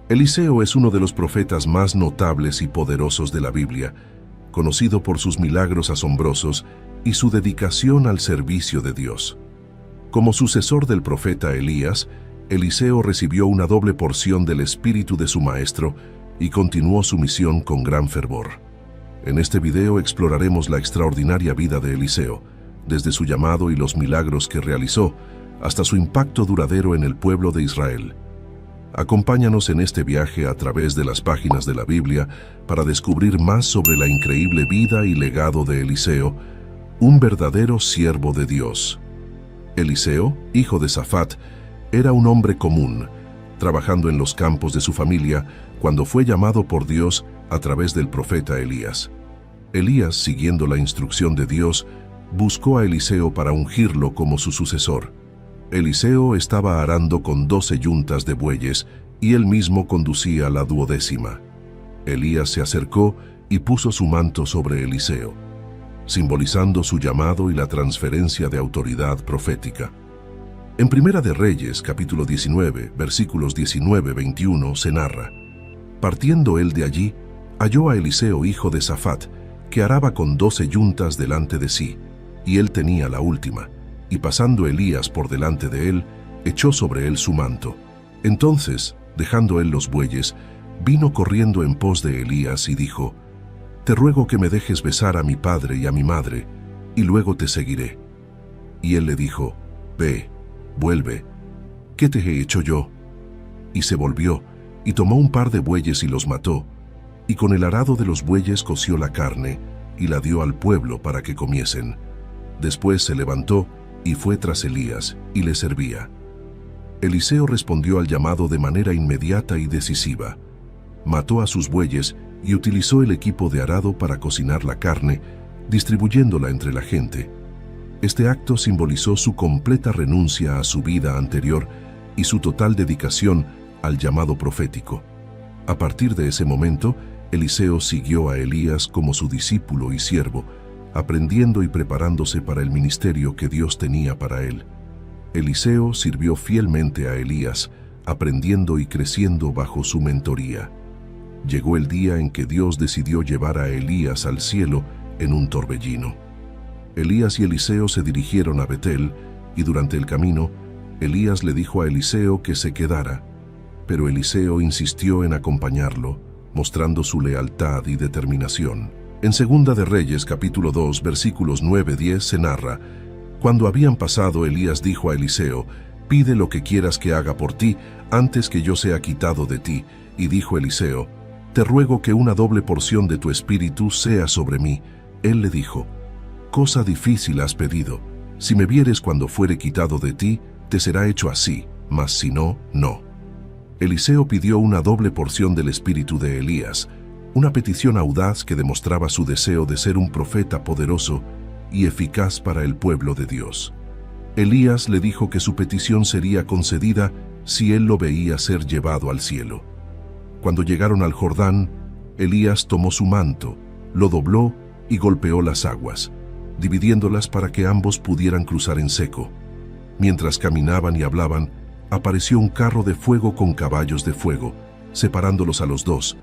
Eliseo es uno de los profetas más notables y poderosos de la Biblia, conocido por sus milagros asombrosos y su dedicación al servicio de Dios. Como sucesor del profeta Elías, Eliseo recibió una doble porción del espíritu de su maestro y continuó su misión con gran fervor. En este video exploraremos la extraordinaria vida de Eliseo, desde su llamado y los milagros que realizó, hasta su impacto duradero en el pueblo de Israel. Acompáñanos en este viaje a través de las páginas de la Biblia para descubrir más sobre la increíble vida y legado de Eliseo, un verdadero siervo de Dios. Eliseo, hijo de Safat, era un hombre común, trabajando en los campos de su familia cuando fue llamado por Dios a través del profeta Elías. Elías, siguiendo la instrucción de Dios, buscó a Eliseo para ungirlo como su sucesor. Eliseo estaba arando con 12 yuntas de bueyes y él mismo conducía la 12ª. Elías se acercó y puso su manto sobre Eliseo, simbolizando su llamado y la transferencia de autoridad profética. En Primera de Reyes, capítulo 19, versículos 19-21, se narra: partiendo él de allí, halló a Eliseo hijo de Safat, que araba con 12 yuntas delante de sí, y él tenía la última. Y pasando Elías por delante de él, echó sobre él su manto. Entonces, dejando él los bueyes, vino corriendo en pos de Elías y dijo: te ruego que me dejes besar a mi padre y a mi madre, y luego te seguiré. Y él le dijo: ve, vuelve, ¿qué te he hecho yo? Y se volvió, y tomó un par de bueyes y los mató, y con el arado de los bueyes coció la carne, y la dio al pueblo para que comiesen. Después se levantó, y fue tras Elías, y le servía. Eliseo respondió al llamado de manera inmediata y decisiva. Mató a sus bueyes y utilizó el equipo de arado para cocinar la carne, distribuyéndola entre la gente. Este acto simbolizó su completa renuncia a su vida anterior y su total dedicación al llamado profético. A partir de ese momento, Eliseo siguió a Elías como su discípulo y siervo, aprendiendo y preparándose para el ministerio que Dios tenía para él. Eliseo sirvió fielmente a Elías, aprendiendo y creciendo bajo su mentoría. Llegó el día en que Dios decidió llevar a Elías al cielo en un torbellino. Elías y Eliseo se dirigieron a Betel, y durante el camino, Elías le dijo a Eliseo que se quedara, pero Eliseo insistió en acompañarlo, mostrando su lealtad y determinación. En Segunda de Reyes, capítulo 2, versículos 9-10, se narra: cuando habían pasado, Elías dijo a Eliseo: pide lo que quieras que haga por ti, antes que yo sea quitado de ti. Y dijo Eliseo: te ruego que una doble porción de tu espíritu sea sobre mí. Él le dijo: cosa difícil has pedido. Si me vieres cuando fuere quitado de ti, te será hecho así, mas si no, no. Eliseo pidió una doble porción del espíritu de Elías, una petición audaz que demostraba su deseo de ser un profeta poderoso y eficaz para el pueblo de Dios. Elías le dijo que su petición sería concedida si él lo veía ser llevado al cielo. Cuando llegaron al Jordán, Elías tomó su manto, lo dobló y golpeó las aguas, dividiéndolas para que ambos pudieran cruzar en seco. Mientras caminaban y hablaban, apareció un carro de fuego con caballos de fuego, separándolos a los dos,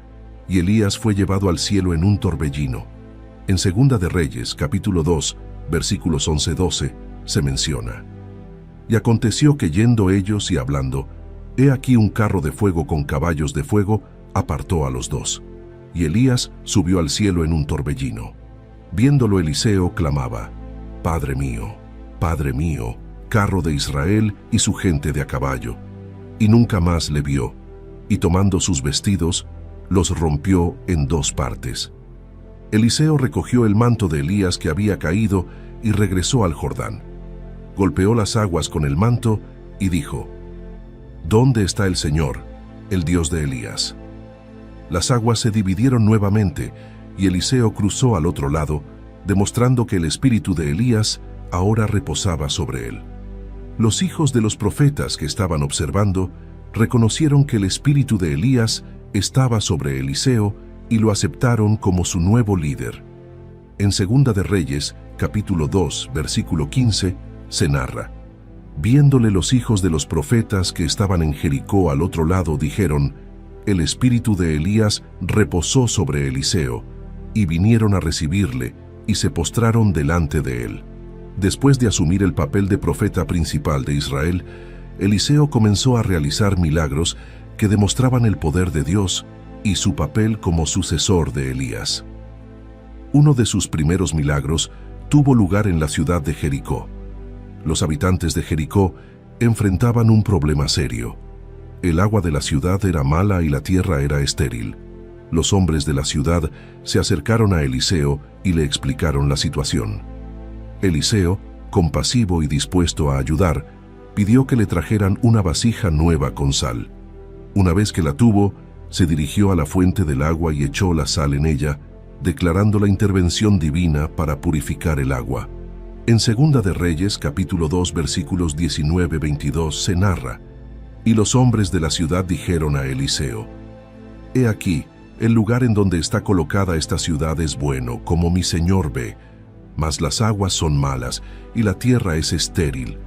y Elías fue llevado al cielo en un torbellino. En Segunda de Reyes, capítulo 2, versículos 11-12, se menciona: y aconteció que yendo ellos y hablando, he aquí un carro de fuego con caballos de fuego apartó a los dos, y Elías subió al cielo en un torbellino. Viéndolo Eliseo clamaba: Padre mío, carro de Israel y su gente de a caballo. Y nunca más le vio, y tomando sus vestidos, los rompió en 2 partes. Eliseo recogió el manto de Elías que había caído y regresó al Jordán. Golpeó las aguas con el manto y dijo: ¿dónde está el Señor, el Dios de Elías? Las aguas se dividieron nuevamente y Eliseo cruzó al otro lado, demostrando que el espíritu de Elías ahora reposaba sobre él. Los hijos de los profetas que estaban observando reconocieron que el espíritu de Elías estaba sobre Eliseo y lo aceptaron como su nuevo líder. En Segunda de Reyes, capítulo 2, versículo 15, se narra: viéndole los hijos de los profetas que estaban en Jericó al otro lado, dijeron: el espíritu de Elías reposó sobre Eliseo, y vinieron a recibirle, y se postraron delante de él. Después de asumir el papel de profeta principal de Israel, Eliseo comenzó a realizar milagros que demostraban el poder de Dios y su papel como sucesor de Elías. Uno de sus primeros milagros tuvo lugar en la ciudad de Jericó. Los habitantes de Jericó enfrentaban un problema serio. El agua de la ciudad era mala y la tierra era estéril. Los hombres de la ciudad se acercaron a Eliseo y le explicaron la situación. Eliseo, compasivo y dispuesto a ayudar, pidió que le trajeran una vasija nueva con sal. Una vez que la tuvo, se dirigió a la fuente del agua y echó la sal en ella, declarando la intervención divina para purificar el agua. En Segunda de Reyes, capítulo 2, versículos 19-22, se narra: «Y los hombres de la ciudad dijeron a Eliseo: He aquí, el lugar en donde está colocada esta ciudad es bueno, como mi señor ve, mas las aguas son malas y la tierra es estéril».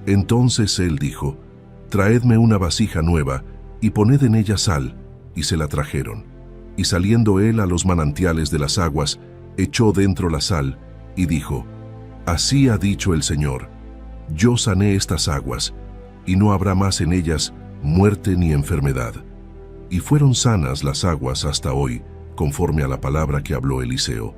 Entonces él dijo: «Traedme una vasija nueva y poned en ella sal», y se la trajeron. Y saliendo él a los manantiales de las aguas, echó dentro la sal y dijo: «Así ha dicho el Señor: yo sané estas aguas, y no habrá más en ellas muerte ni enfermedad». Y fueron sanas las aguas hasta hoy, conforme a la palabra que habló Eliseo.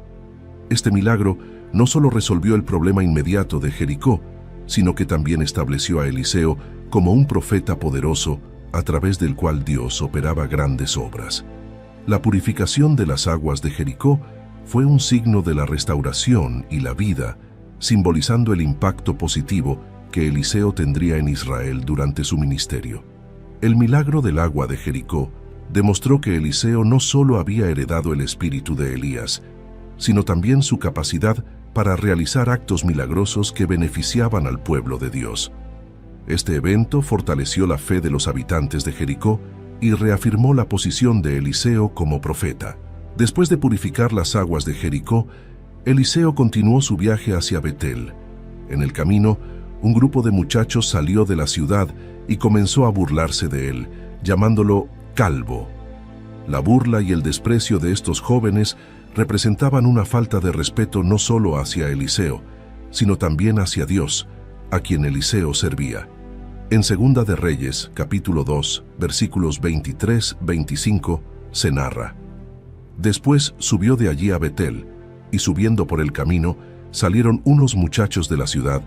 Este milagro no solo resolvió el problema inmediato de Jericó, sino que también estableció a Eliseo como un profeta poderoso a través del cual Dios operaba grandes obras. La purificación de las aguas de Jericó fue un signo de la restauración y la vida, simbolizando el impacto positivo que Eliseo tendría en Israel durante su ministerio. El milagro del agua de Jericó demostró que Eliseo no solo había heredado el espíritu de Elías, sino también su capacidad para realizar actos milagrosos que beneficiaban al pueblo de Dios. Este evento fortaleció la fe de los habitantes de Jericó y reafirmó la posición de Eliseo como profeta. Después de purificar las aguas de Jericó, Eliseo continuó su viaje hacia Betel. En el camino, un grupo de muchachos salió de la ciudad y comenzó a burlarse de él, llamándolo calvo. La burla y el desprecio de estos jóvenes representaban una falta de respeto no solo hacia Eliseo, sino también hacia Dios, a quien Eliseo servía. En Segunda de Reyes, capítulo 2, versículos 23-25, se narra: «Después subió de allí a Betel, y subiendo por el camino, salieron unos muchachos de la ciudad,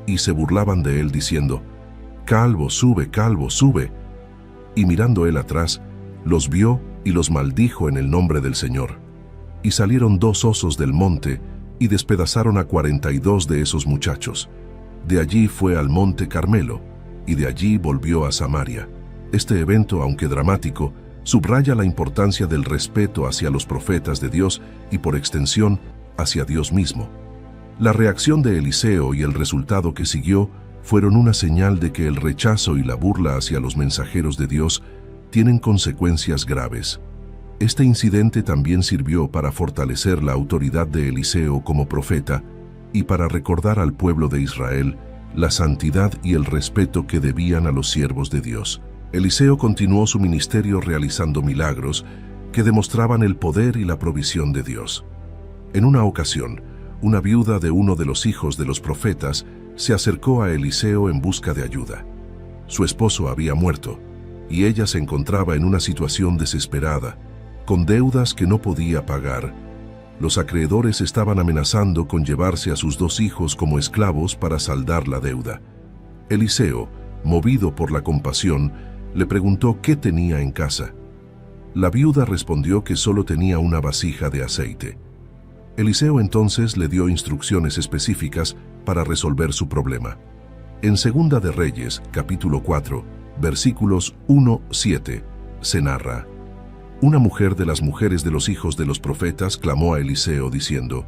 y se burlaban de él diciendo: Calvo, sube, calvo, sube. Y mirando él atrás, los vio y los maldijo en el nombre del Señor. Y salieron 2 osos del monte, y despedazaron a 42 de esos muchachos. De allí fue al monte Carmelo, y de allí volvió a Samaria». Este evento, aunque dramático, subraya la importancia del respeto hacia los profetas de Dios y, por extensión, hacia Dios mismo. La reacción de Eliseo y el resultado que siguió fueron una señal de que el rechazo y la burla hacia los mensajeros de Dios tienen consecuencias graves. Este incidente también sirvió para fortalecer la autoridad de Eliseo como profeta y para recordar al pueblo de Israel la santidad y el respeto que debían a los siervos de Dios. Eliseo continuó su ministerio realizando milagros que demostraban el poder y la provisión de Dios. En una ocasión, una viuda de uno de los hijos de los profetas se acercó a Eliseo en busca de ayuda. Su esposo había muerto, y ella se encontraba en una situación desesperada, con deudas que no podía pagar. Los acreedores estaban amenazando con llevarse a sus 2 hijos como esclavos para saldar la deuda. Eliseo, movido por la compasión, le preguntó qué tenía en casa. La viuda respondió que solo tenía una vasija de aceite. Eliseo entonces le dio instrucciones específicas para resolver su problema. En Segunda de Reyes, capítulo 4, versículos 1-7, se narra: «Una mujer de las mujeres de los hijos de los profetas clamó a Eliseo diciendo: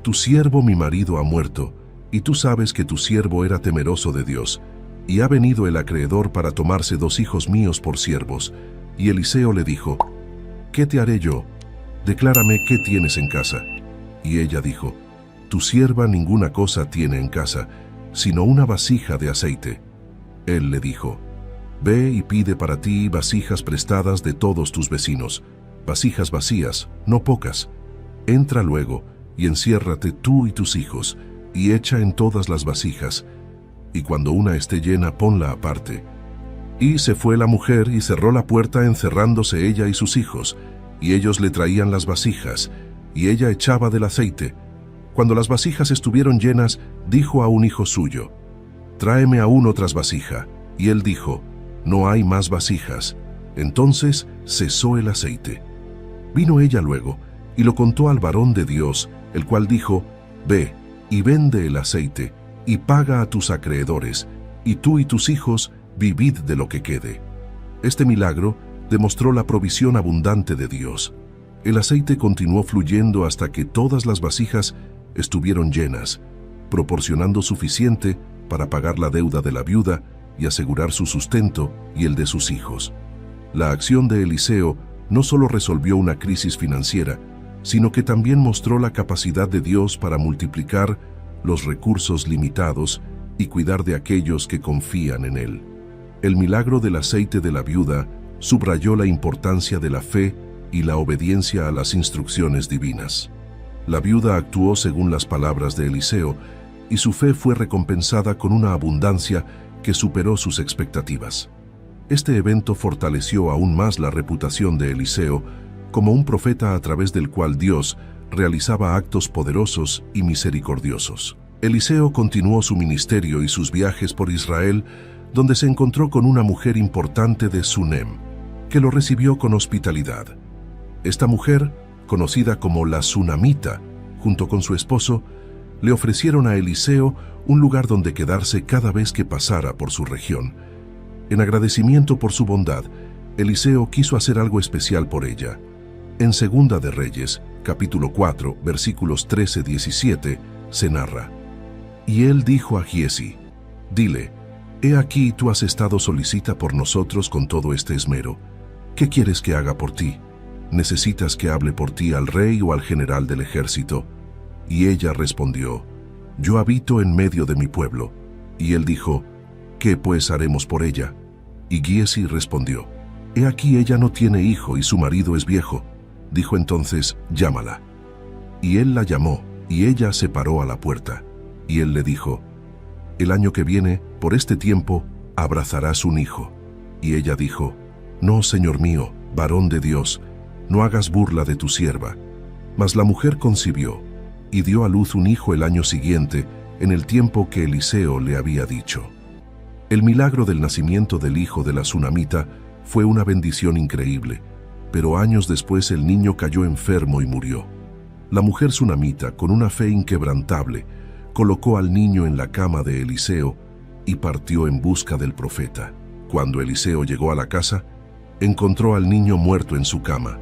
Tu siervo mi marido ha muerto, y tú sabes que tu siervo era temeroso de Dios, y ha venido el acreedor para tomarse 2 hijos míos por siervos». Y Eliseo le dijo: «¿Qué te haré yo? Declárame qué tienes en casa». Y ella dijo: «Tu sierva ninguna cosa tiene en casa, sino una vasija de aceite». Él le dijo: Ve y pide para ti vasijas prestadas de todos tus vecinos, vasijas vacías, no pocas. Entra luego y enciérrate tú y tus hijos, y echa en todas las vasijas, y cuando una esté llena, ponla aparte. Y se fue la mujer y cerró la puerta encerrándose ella y sus hijos, y ellos le traían las vasijas, y ella echaba del aceite. Cuando las vasijas estuvieron llenas, dijo a un hijo suyo, «Tráeme aún otras vasijas». Y él dijo, «No hay más vasijas». Entonces cesó el aceite. Vino ella luego, y lo contó al varón de Dios, el cual dijo, «Ve, y vende el aceite, y paga a tus acreedores, y tú y tus hijos vivid de lo que quede». Este milagro demostró la provisión abundante de Dios. El aceite continuó fluyendo hasta que todas las vasijas estuvieron llenas, proporcionando suficiente para pagar la deuda de la viuda y asegurar su sustento y el de sus hijos. La acción de Eliseo no solo resolvió una crisis financiera, sino que también mostró la capacidad de Dios para multiplicar los recursos limitados y cuidar de aquellos que confían en Él. El milagro del aceite de la viuda subrayó la importancia de la fe y la obediencia a las instrucciones divinas. La viuda actuó según las palabras de Eliseo, y su fe fue recompensada con una abundancia que superó sus expectativas. Este evento fortaleció aún más la reputación de Eliseo como un profeta a través del cual Dios realizaba actos poderosos y misericordiosos. Eliseo continuó su ministerio y sus viajes por Israel, donde se encontró con una mujer importante de Sunem, que lo recibió con hospitalidad. Esta mujer, conocida como la Sunamita, junto con su esposo, le ofrecieron a Eliseo un lugar donde quedarse cada vez que pasara por su región. En agradecimiento por su bondad, Eliseo quiso hacer algo especial por ella. En Segunda de Reyes, capítulo 4, versículos 13-17, se narra: «Y él dijo a Giesi, dile, he aquí tú has estado solicita por nosotros con todo este esmero. ¿Qué quieres que haga por ti? ¿Necesitas que hable por ti al rey o al general del ejército?» Y ella respondió, «Yo habito en medio de mi pueblo». Y él dijo, «¿Qué pues haremos por ella?» Y Giesi respondió, «He aquí ella no tiene hijo y su marido es viejo». Dijo entonces, «Llámala». Y él la llamó, y ella se paró a la puerta. Y él le dijo, «El año que viene, por este tiempo, abrazarás un hijo». Y ella dijo, «No, señor mío, varón de Dios, no hagas burla de tu sierva». Mas la mujer concibió, y dio a luz un hijo el año siguiente, en el tiempo que Eliseo le había dicho. El milagro del nacimiento del hijo de la Sunamita fue una bendición increíble, pero años después el niño cayó enfermo y murió. La mujer Sunamita, con una fe inquebrantable, colocó al niño en la cama de Eliseo y partió en busca del profeta. Cuando Eliseo llegó a la casa, encontró al niño muerto en su cama.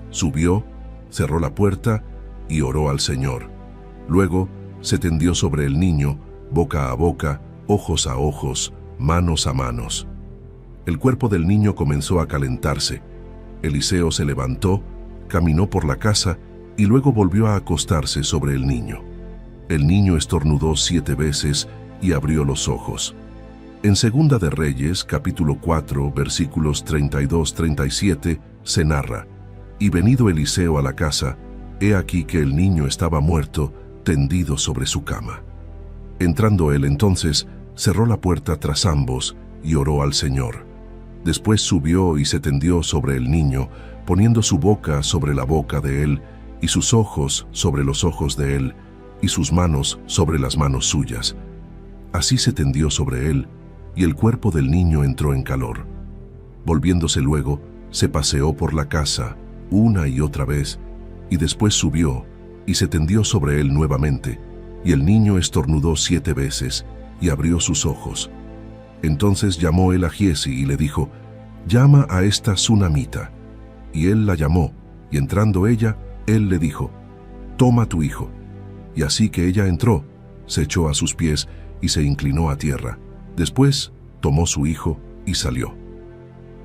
Subió, cerró la puerta y oró al Señor. Luego se tendió sobre el niño, boca a boca, ojos a ojos, manos a manos. El cuerpo del niño comenzó a calentarse. Eliseo se levantó, caminó por la casa y luego volvió a acostarse sobre el niño. El niño estornudó 7 veces y abrió los ojos. En Segunda de Reyes, capítulo 4, versículos 32-37, se narra: «Y venido Eliseo a la casa, he aquí que el niño estaba muerto, tendido sobre su cama. Entrando él entonces, cerró la puerta tras ambos y oró al Señor. Después subió y se tendió sobre el niño, poniendo su boca sobre la boca de él, y sus ojos sobre los ojos de él, y sus manos sobre las manos suyas. Así se tendió sobre él, y el cuerpo del niño entró en calor. Volviéndose luego, se paseó por la casa, una y otra vez, y después subió, y se tendió sobre él nuevamente, y el niño estornudó 7 veces, y abrió sus ojos. Entonces llamó él a Giesi y le dijo: «Llama a esta Sunamita». Y él la llamó, y entrando ella, él le dijo: «Toma tu hijo». Y así que ella entró, se echó a sus pies y se inclinó a tierra. Después tomó su hijo y salió.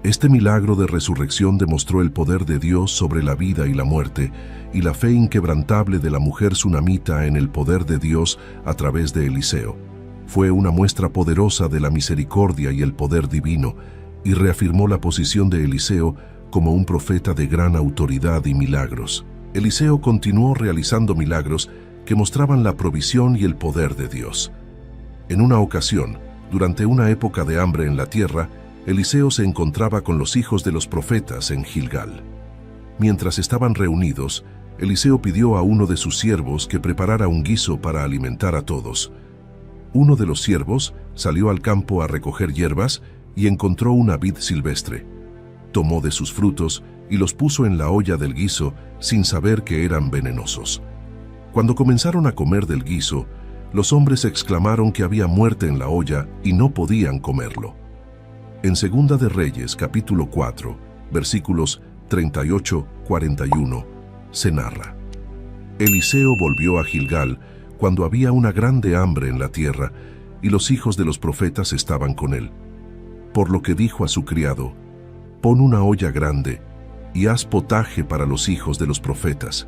Este milagro de resurrección demostró el poder de Dios sobre la vida y la muerte, y la fe inquebrantable de la mujer sunamita en el poder de Dios a través de Eliseo. Fue una muestra poderosa de la misericordia y el poder divino, y reafirmó la posición de Eliseo como un profeta de gran autoridad y milagros. Eliseo continuó realizando milagros que mostraban la provisión y el poder de Dios. En una ocasión, durante una época de hambre en la tierra, Eliseo se encontraba con los hijos de los profetas en Gilgal. Mientras estaban reunidos, Eliseo pidió a uno de sus siervos que preparara un guiso para alimentar a todos. Uno de los siervos salió al campo a recoger hierbas y encontró una vid silvestre. Tomó de sus frutos y los puso en la olla del guiso sin saber que eran venenosos. Cuando comenzaron a comer del guiso, los hombres exclamaron que había muerte en la olla y no podían comerlo. En Segunda de Reyes, capítulo 4, versículos 38-41, se narra: Eliseo volvió a Gilgal cuando había una grande hambre en la tierra y los hijos de los profetas estaban con él. Por lo que dijo a su criado: pon una olla grande y haz potaje para los hijos de los profetas.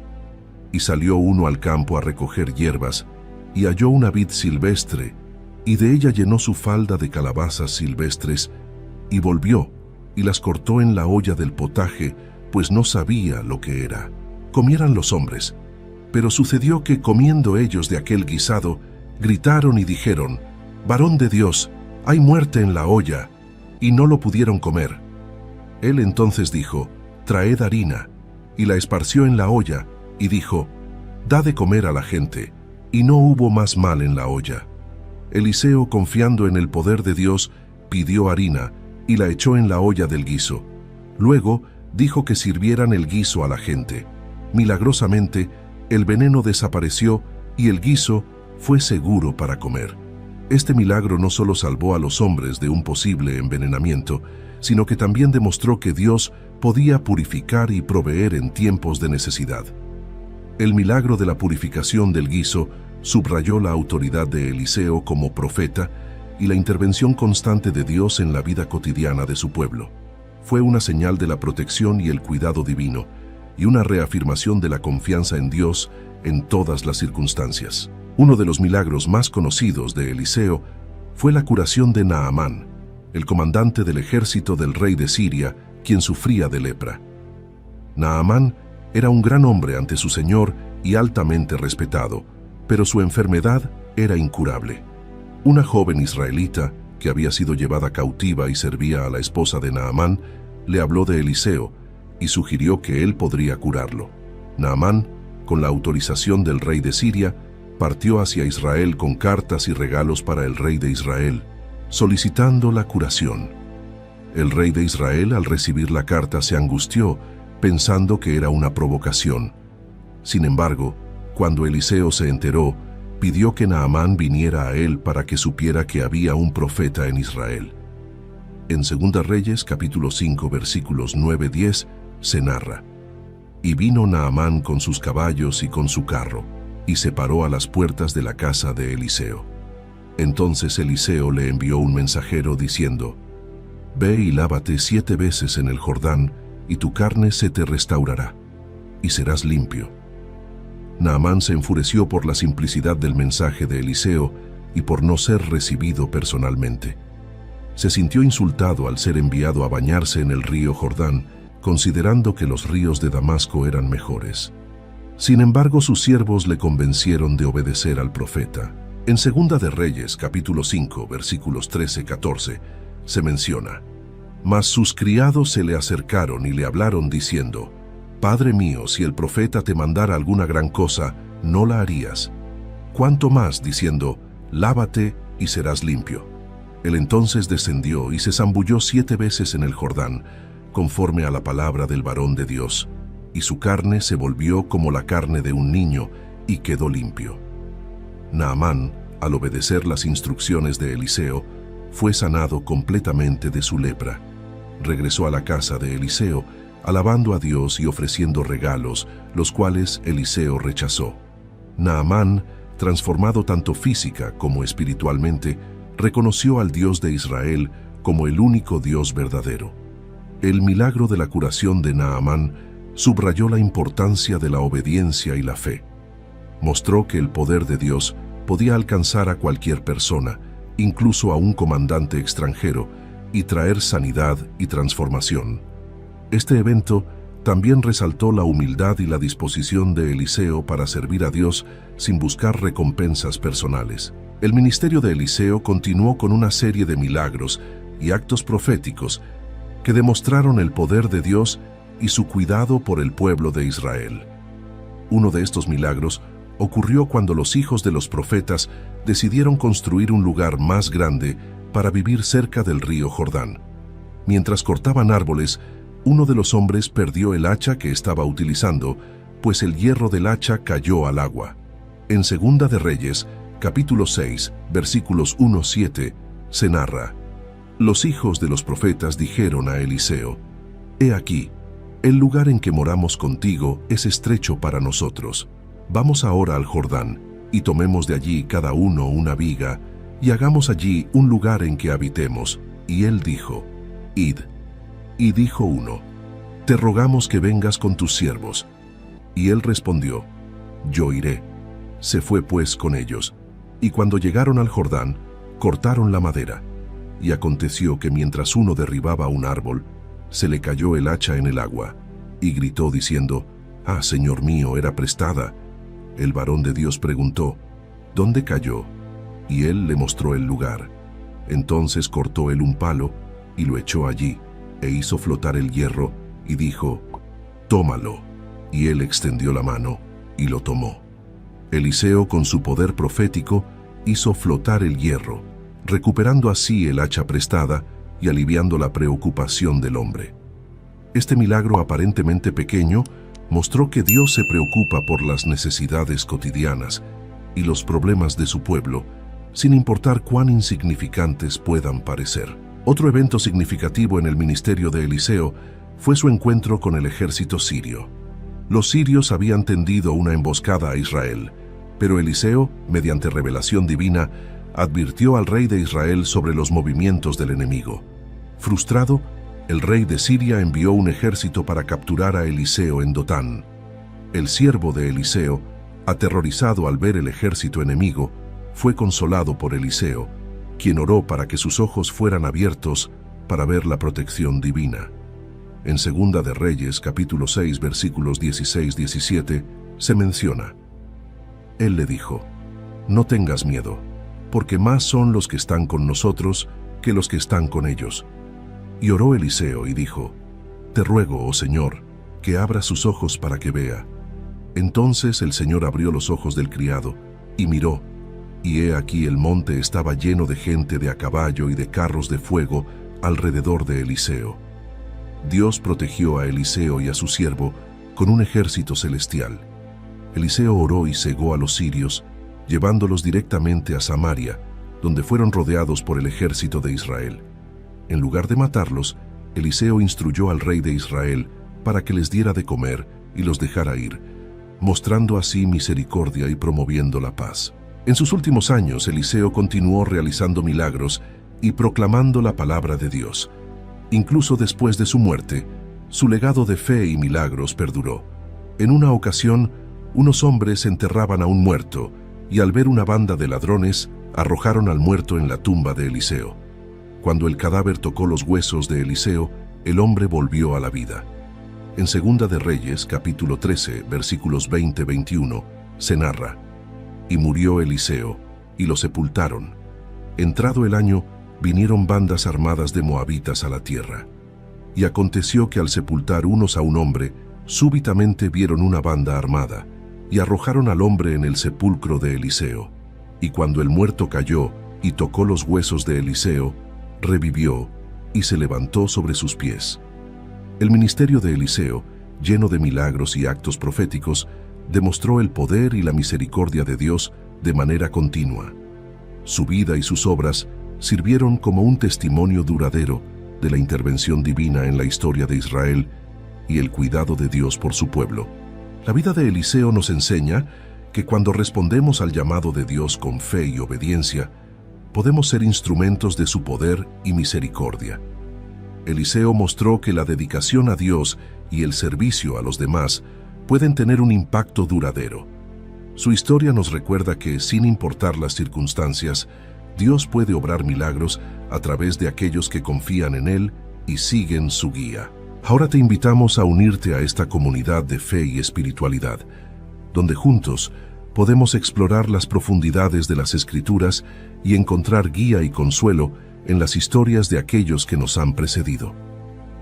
Y salió uno al campo a recoger hierbas, y halló una vid silvestre, y de ella llenó su falda de calabazas silvestres, y volvió, y las cortó en la olla del potaje, pues no sabía lo que era. Comieran los hombres, pero sucedió que, comiendo ellos de aquel guisado, gritaron y dijeron: varón de Dios, hay muerte en la olla, y no lo pudieron comer. Él entonces dijo: traed harina, y la esparció en la olla, y dijo: da de comer a la gente, y no hubo más mal en la olla. Eliseo, confiando en el poder de Dios, pidió harina, y la echó en la olla del guiso. Luego dijo que sirvieran el guiso a la gente. Milagrosamente, el veneno desapareció, y el guiso fue seguro para comer. Este milagro no solo salvó a los hombres de un posible envenenamiento, sino que también demostró que Dios podía purificar y proveer en tiempos de necesidad. El milagro de la purificación del guiso subrayó la autoridad de Eliseo como profeta y la intervención constante de Dios en la vida cotidiana de su pueblo. Fue una señal de la protección y el cuidado divino, y una reafirmación de la confianza en Dios en todas las circunstancias. Uno de los milagros más conocidos de Eliseo fue la curación de Naamán, el comandante del ejército del rey de Siria, quien sufría de lepra. Naamán era un gran hombre ante su señor y altamente respetado, pero su enfermedad era incurable. Una joven israelita, que había sido llevada cautiva y servía a la esposa de Naamán, le habló de Eliseo y sugirió que él podría curarlo. Naamán, con la autorización del rey de Siria, partió hacia Israel con cartas y regalos para el rey de Israel, solicitando la curación. El rey de Israel, al recibir la carta, se angustió, pensando que era una provocación. Sin embargo, cuando Eliseo se enteró, pidió que Naamán viniera a él para que supiera que había un profeta en Israel. En 2 Reyes, capítulo 5, versículos 9-10, se narra: y vino Naamán con sus caballos y con su carro, y se paró a las puertas de la casa de Eliseo. Entonces Eliseo le envió un mensajero diciendo: ve y lávate 7 veces en el Jordán, y tu carne se te restaurará, y serás limpio. Naamán se enfureció por la simplicidad del mensaje de Eliseo y por no ser recibido personalmente. Se sintió insultado al ser enviado a bañarse en el río Jordán, considerando que los ríos de Damasco eran mejores. Sin embargo, sus siervos le convencieron de obedecer al profeta. En 2 de Reyes, capítulo 5, versículos 13-14, se menciona: mas sus criados se le acercaron y le hablaron diciendo: Padre mío, si el profeta te mandara alguna gran cosa, no la harías. Cuánto más diciendo: lávate y serás limpio. Él entonces descendió y se zambulló 7 veces en el Jordán, conforme a la palabra del varón de Dios, y su carne se volvió como la carne de un niño, y quedó limpio. Naamán, al obedecer las instrucciones de Eliseo, fue sanado completamente de su lepra. Regresó a la casa de Eliseo, alabando a Dios y ofreciendo regalos, los cuales Eliseo rechazó. Naamán, transformado tanto física como espiritualmente, reconoció al Dios de Israel como el único Dios verdadero. El milagro de la curación de Naamán subrayó la importancia de la obediencia y la fe. Mostró que el poder de Dios podía alcanzar a cualquier persona, incluso a un comandante extranjero, y traer sanidad y transformación. Este evento también resaltó la humildad y la disposición de Eliseo para servir a Dios sin buscar recompensas personales. El ministerio de Eliseo continuó con una serie de milagros y actos proféticos que demostraron el poder de Dios y su cuidado por el pueblo de Israel. Uno de estos milagros ocurrió cuando los hijos de los profetas decidieron construir un lugar más grande para vivir cerca del río Jordán. Mientras cortaban árboles, uno de los hombres perdió el hacha que estaba utilizando, pues el hierro del hacha cayó al agua. En Segunda de Reyes, capítulo 6, versículos 1-7, se narra: Los hijos de los profetas dijeron a Eliseo: He aquí, el lugar en que moramos contigo es estrecho para nosotros. Vamos ahora al Jordán, y tomemos de allí cada uno una viga, y hagamos allí un lugar en que habitemos. Y él dijo: Id. Y dijo uno: Te rogamos que vengas con tus siervos. Y él respondió: Yo iré. Se fue pues con ellos, y cuando llegaron al Jordán, cortaron la madera. Y aconteció que mientras uno derribaba un árbol, se le cayó el hacha en el agua, y gritó diciendo: Ah, Señor mío, era prestada. El varón de Dios preguntó: ¿Dónde cayó? Y él le mostró el lugar. Entonces cortó él un palo, y lo echó allí, e hizo flotar el hierro, y dijo: Tómalo. Y él extendió la mano, y lo tomó. Eliseo, con su poder profético, hizo flotar el hierro, recuperando así el hacha prestada y aliviando la preocupación del hombre. Este milagro aparentemente pequeño mostró que Dios se preocupa por las necesidades cotidianas y los problemas de su pueblo, sin importar cuán insignificantes puedan parecer. Otro evento significativo en el ministerio de Eliseo fue su encuentro con el ejército sirio. Los sirios habían tendido una emboscada a Israel, pero Eliseo, mediante revelación divina, advirtió al rey de Israel sobre los movimientos del enemigo. Frustrado, el rey de Siria envió un ejército para capturar a Eliseo en Dotán. El siervo de Eliseo, aterrorizado al ver el ejército enemigo, fue consolado por Eliseo, quien oró para que sus ojos fueran abiertos para ver la protección divina. En Segunda de Reyes, capítulo 6, versículos 16-17, se menciona: Él le dijo: No tengas miedo, porque más son los que están con nosotros que los que están con ellos. Y oró Eliseo y dijo: Te ruego, oh Señor, que abra sus ojos para que vea. Entonces el Señor abrió los ojos del criado, y miró, y he aquí el monte estaba lleno de gente de a caballo y de carros de fuego alrededor de Eliseo. Dios protegió a Eliseo y a su siervo con un ejército celestial. Eliseo oró y cegó a los sirios, llevándolos directamente a Samaria, donde fueron rodeados por el ejército de Israel. En lugar de matarlos, Eliseo instruyó al rey de Israel para que les diera de comer y los dejara ir, mostrando así misericordia y promoviendo la paz. En sus últimos años, Eliseo continuó realizando milagros y proclamando la palabra de Dios. Incluso después de su muerte, su legado de fe y milagros perduró. En una ocasión, unos hombres enterraban a un muerto y al ver una banda de ladrones, arrojaron al muerto en la tumba de Eliseo. Cuando el cadáver tocó los huesos de Eliseo, el hombre volvió a la vida. En Segunda de Reyes, capítulo 13, versículos 20-21, se narra: Y murió Eliseo, y lo sepultaron. Entrado el año, vinieron bandas armadas de moabitas a la tierra. Y aconteció que al sepultar unos a un hombre, súbitamente vieron una banda armada, y arrojaron al hombre en el sepulcro de Eliseo. Y cuando el muerto cayó y tocó los huesos de Eliseo, revivió y se levantó sobre sus pies. El ministerio de Eliseo, lleno de milagros y actos proféticos, demostró el poder y la misericordia de Dios de manera continua. Su vida y sus obras sirvieron como un testimonio duradero de la intervención divina en la historia de Israel y el cuidado de Dios por su pueblo. La vida de Eliseo nos enseña que cuando respondemos al llamado de Dios con fe y obediencia, podemos ser instrumentos de su poder y misericordia. Eliseo mostró que la dedicación a Dios y el servicio a los demás pueden tener un impacto duradero. Su historia nos recuerda que, sin importar las circunstancias, Dios puede obrar milagros a través de aquellos que confían en Él y siguen su guía. Ahora te invitamos a unirte a esta comunidad de fe y espiritualidad, donde juntos podemos explorar las profundidades de las Escrituras y encontrar guía y consuelo en las historias de aquellos que nos han precedido.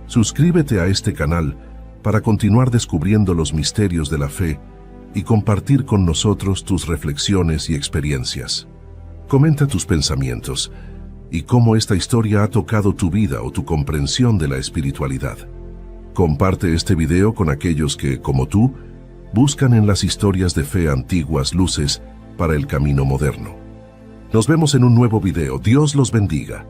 Suscríbete a este canal para continuar descubriendo los misterios de la fe y compartir con nosotros tus reflexiones y experiencias. Comenta tus pensamientos y cómo esta historia ha tocado tu vida o tu comprensión de la espiritualidad. Comparte este video con aquellos que, como tú, buscan en las historias de fe antiguas luces para el camino moderno. Nos vemos en un nuevo video. Dios los bendiga.